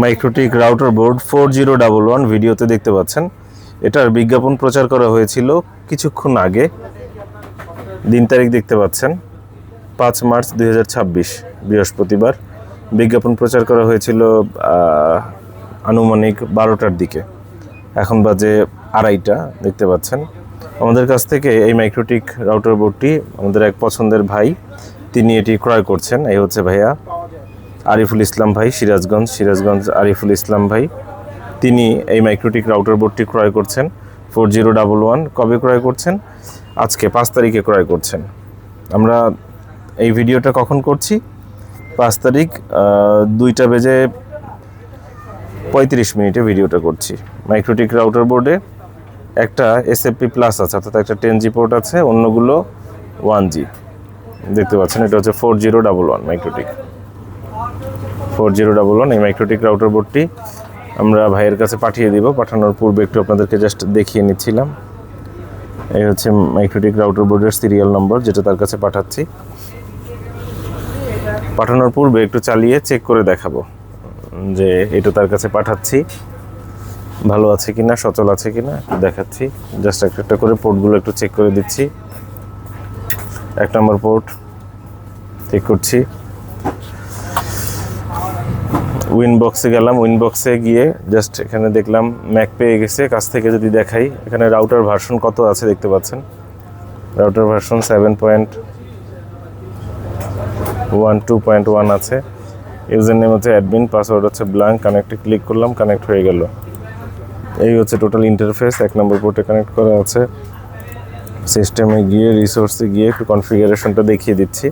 MikroTik router board 4011 ভিডিওতে দেখতে পাচ্ছেন। এটার বিজ্ঞাপন প্রচার করা হয়েছিল কিছুক্ষণ আগে। দিন তারিখ দেখতে পাচ্ছেন 5 মার্চ 2026 বৃহস্পতিবার। বিজ্ঞাপন প্রচার করা হয়েছিল আনুমানিক 12টার দিকে। এখন বাজে 2:30 দেখতে পাচ্ছেন। আমাদের কাছ থেকে এই মাইক্রোটিক রাউটার বোর্ডটি আমাদের এক পছন্দের ভাই, তিনি এটি ক্রয় করছেন। এই হচ্ছে ভাইয়া আরিফুল ইসলাম ভাই, সিরাজগঞ্জ আরিফুল ইসলাম ভাই। তিনি এই মাইক্রোটিক রাউটার বোর্ডটি ক্রয় করছেন 4011। কবে ক্রয় করছেন? আজকে 5 তারিখে ক্রয় করছেন। আমরা এই ভিডিওটা কখন করছি? 5 তারিখ 2:35 ভিডিওটা করছি। মাইক্রোটিক রাউটার বোর্ডে একটা SFP প্লাস আছে, অর্থাৎ একটা 10G পোর্ট আছে, অন্যগুলো 1G দেখতে পাচ্ছেন। এটা হচ্ছে 4011 মাইক্রোটিক 4011। এই মাইক্রোটিক রাউটার বোর্ডটি আমরা ভাইয়ের কাছে পাঠিয়ে দিব। পাঠানোর পূর্বে একটু আপনাদেরকে জাস্ট দেখিয়ে নিচ্ছিলাম। এই হচ্ছে মাইক্রোটিক রাউটার বোর্ডের সিরিয়াল নম্বর, যেটা তার কাছে পাঠাচ্ছি। পাঠানোর পূর্বে একটু চালিয়ে চেক করে দেখাবো যে এটা তার কাছে পাঠাচ্ছি ভালো আছে কিনা, সচল আছে কিনা দেখাচ্ছি। জাস্ট একটা করে পোর্টগুলো একটু চেক করে দিচ্ছি। 1 নম্বর পোর্ট চেক করছি। উইনবক্সে গেলাম। উইনবক্সে গিয়ে জাস্ট এখানে দেখলাম ম্যাক পেয়ে গেছে। কাছ থেকে যদি দেখাই, এখানে রাউটার ভার্সন কত আছে দেখতে পাচ্ছেন। রাউটার ভার্সন 7.12.1 আছে। ইউজার নেম হচ্ছে অ্যাডমিন, পাসওয়ার্ড হচ্ছে ব্ল্যাঙ্ক। কানেক্টে ক্লিক করলাম, কানেক্ট হয়ে গেল। এই হচ্ছে টোটাল ইন্টারফেস। 1 নম্বর পোর্টে কানেক্ট করা আছে। সিস্টেমে গিয়ে রিসোর্সে গিয়ে একটু কনফিগারেশনটা দেখিয়ে দিচ্ছি।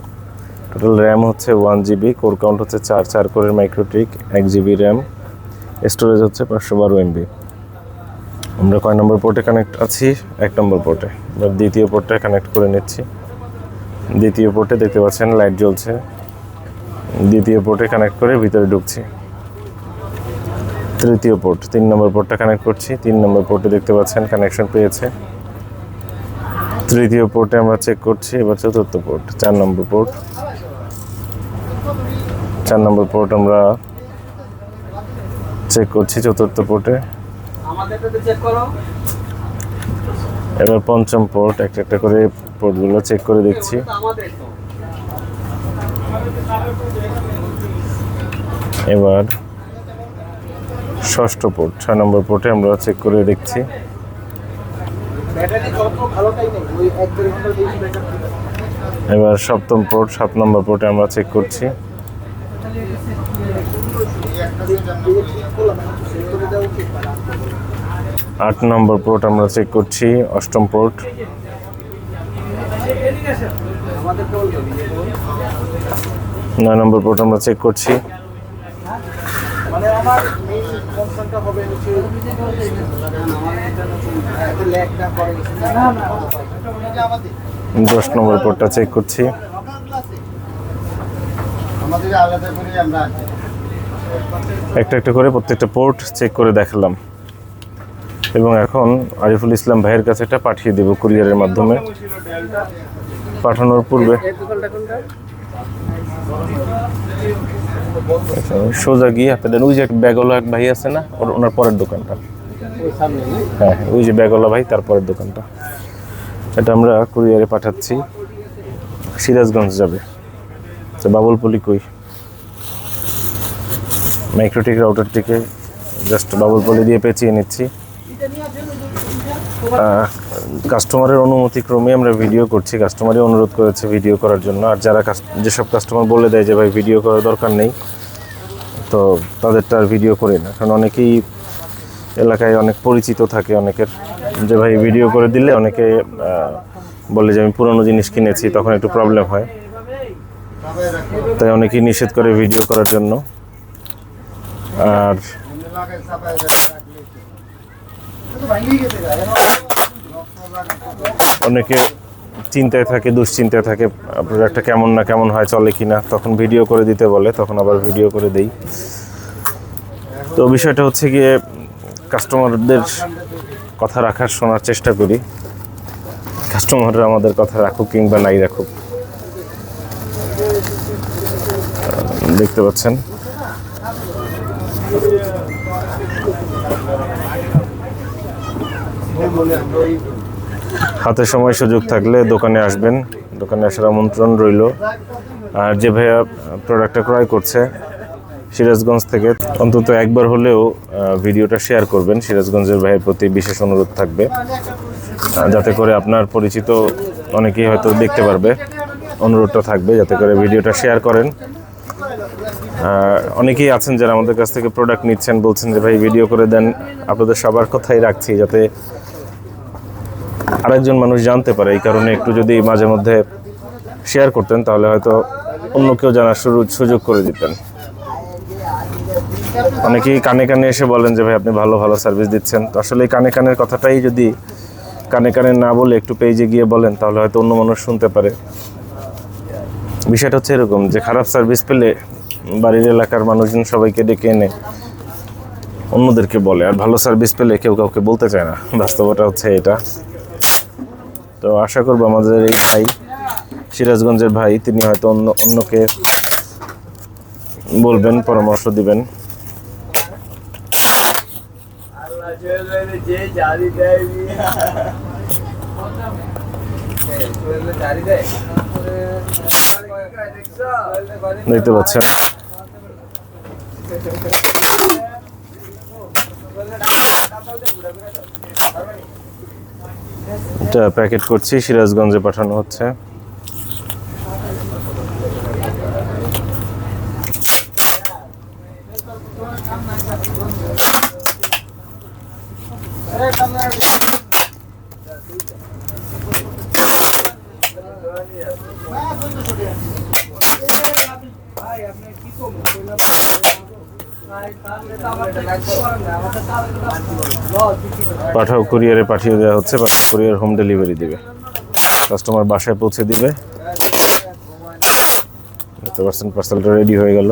টোটাল র্যাম হচ্ছে 1GB, কোর কাউন্ট হচ্ছে 4 কোরের মাইক্রোটিক, 1GB র্যাম, স্টোরেজ হচ্ছে 512 MB। আমরা কয় নম্বর পোর্টে কানেক্ট আছি? 1 নম্বর পোর্টে। এবার দ্বিতীয় পোর্টে কানেক্ট করে নিচ্ছি। দ্বিতীয় পোর্টে দেখতে পাচ্ছেন লাইট জ্বলছে। দ্বিতীয় পোর্টে কানেক্ট করে ভিতরে ঢুকছি। তৃতীয় পোর্ট, 3 নম্বর পোর্টটা কানেক্ট করছি। 3 নম্বর পোর্টে দেখতে পাচ্ছেন কানেকশন পেয়েছে। তৃতীয় পোর্টে আমরা চেক করছি। এবার চতুর্থ পোর্ট, 4 নম্বর পোর্ট। 4 নম্বর পোর্ট আমরা চেক করছি চতুর্থ পোর্টে। এবার পঞ্চম পোর্ট, একটা করে পোর্টগুলো চেক করে দেখছি। এবার ষষ্ঠ পোর্ট, 6 নম্বর পোর্টে আমরা চেক করে দেখছি। এবার সপ্তম পোর্ট, 7 নম্বর পোর্টে আমরা চেক করছি। 8 নম্বর পোর্ট আমরা চেক করছি। অষ্টম পোর্ট। 9 নম্বর পোর্ট আমরা চেক করছি। 10 নম্বর পোর্টটা চেক করছি। একটা করে প্রত্যেকটা পোর্ট চেক করে দেখালাম এবং এখন আরিফুল ইসলাম ভাইয়ের কাছে এটা পাঠিয়ে দেব কুরিয়ারের মাধ্যমে। পাঠানোর পূর্বে সোজা গিয়ে আপনাদের ওই যে ব্যাগওয়ালা এক ভাই আছে না, ওনার পরের দোকানটা, হ্যাঁ ওই যে ব্যাগওয়ালা ভাই, তারপরের দোকানটা। এটা আমরা কুরিয়ারে পাঠাচ্ছি। সিরাজগঞ্জ যাবে। বাবুলপল্লি কই? মাইক্রোটিক রাউটারটিকে জাস্ট বাবুলপল্লি দিয়ে পেঁচিয়ে নিচ্ছি। কাস্টমারের অনুমতিক্রমে আমরা ভিডিও করছি। কাস্টমারই অনুরোধ করেছে ভিডিও করার জন্য। আর যেসব কাস্টমার বলে দেয় যে ভাই ভিডিও করার দরকার নেই, তো তাদেরটা আর ভিডিও করি না। কারণ অনেকেই এলাকায় অনেক পরিচিত থাকে অনেকের, যে ভাই ভিডিও করে দিলে অনেকে বলে যে আমি পুরনো জিনিস কিনেছি, তখন একটু প্রবলেম হয়। তাই অনেকেই নিষেধ করে ভিডিও করার জন্য। আর অনেকে চিন্তায় থাকে, দুশ্চিন্তায় থাকে প্রোডাক্টটা কেমন না কেমন হয়, চলে কিনা, তখন ভিডিও করে দিতে বলে, তখন আবার ভিডিও করে দেই। তো বিষয়টা হচ্ছে গিয়ে কাস্টমারদের কথা রাখার, শোনার চেষ্টা করি। কাস্টমাররা আমাদের কথা রাখুক কিংবা নাই রাখুক। দেখতে পাচ্ছেন হাতে সময় সুযোগ থাকলে দোকানে আসবেন, দোকানে আসার আমন্ত্রণ রইল। আর যে ভাইয়া প্রোডাক্টটা ক্রয় করছে সিরাজগঞ্জ থেকে, অন্তত একবার হলেও ভিডিওটা শেয়ার করবেন। সিরাজগঞ্জের ভাইয়ের প্রতি বিশেষ অনুরোধ থাকবে, যাতে করে আপনার পরিচিত অনেকেই হয়তো দেখতে পারবে। অনুরোধটা থাকবে যাতে করে ভিডিওটা শেয়ার করেন। অনেকেই আছেন যারা আমাদের কাছ থেকে প্রোডাক্ট নিচ্ছেন, বলছেন যে ভাই ভিডিও করে দেন। আপনাদের সবার কথাই রাখছি যাতে আরেকজন মানুষ জানতে পারে, এই কারণে একটু যদি মাঝে মধ্যে শেয়ার করতেন তাহলে হয়তো অন্য কেউ জানার সুযোগ করে দিতেন। অনেকেই কানে কানে এসে বলেন যে ভাই আপনি ভালো ভালো সার্ভিস দিচ্ছেন। তো আসলে এই কানে কানের কথাটাই যদি কানে কানে না বলে একটু পেজে গিয়ে বলেন তাহলে হয়তো অন্য মানুষ শুনতে পারে। বিষয়টা হচ্ছে এরকম যে খারাপ সার্ভিস পেলে বাড়ির এলাকার মানুষজন সবাইকে ডেকে এনে অন্যদেরকে বলে, আর ভালো সার্ভিস পেলে কেউ কাউকে বলতে চায় না। বাস্তবতা হচ্ছে এটা। তো আশা করবো আমাদের এই ভাই, সিরাজগঞ্জের ভাই, তিনি হয়তো অন্যকে বলবেন, পরামর্শ দিবেন। দেখতে পাচ্ছেন এটা প্যাকেট করছি, সিরাজগঞ্জে পাঠানো হচ্ছে। পাঠাও কুরিয়ারে পাঠিয়ে দেওয়া হচ্ছে, কুরিয়ার হোম ডেলিভারি দিবে, কাস্টমার বাসায় পৌঁছে দিবে। দেখতে পাচ্ছেন পার্সেলটা রেডি হয়ে গেল।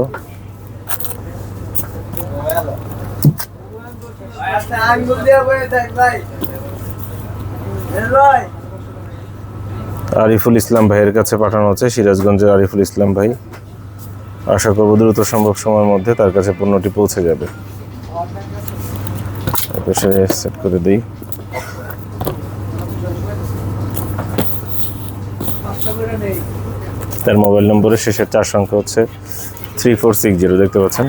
আরিফুল ইসলাম ভাইয়ের কাছে পাঠানো হচ্ছে, সিরাজগঞ্জের আরিফুল ইসলাম ভাই। আশা করব দ্রুত সম্ভব সময়ের মধ্যে তার কাছে পণ্যটি পৌঁছে যাবে। সেট করে দিই। তার মোবাইল নম্বরের শেষের 4 সংখ্যা হচ্ছে 3460। দেখতে পাচ্ছেন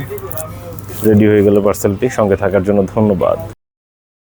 রেডি হয়ে গেল পার্সেলটি। সঙ্গে থাকার জন্য ধন্যবাদ।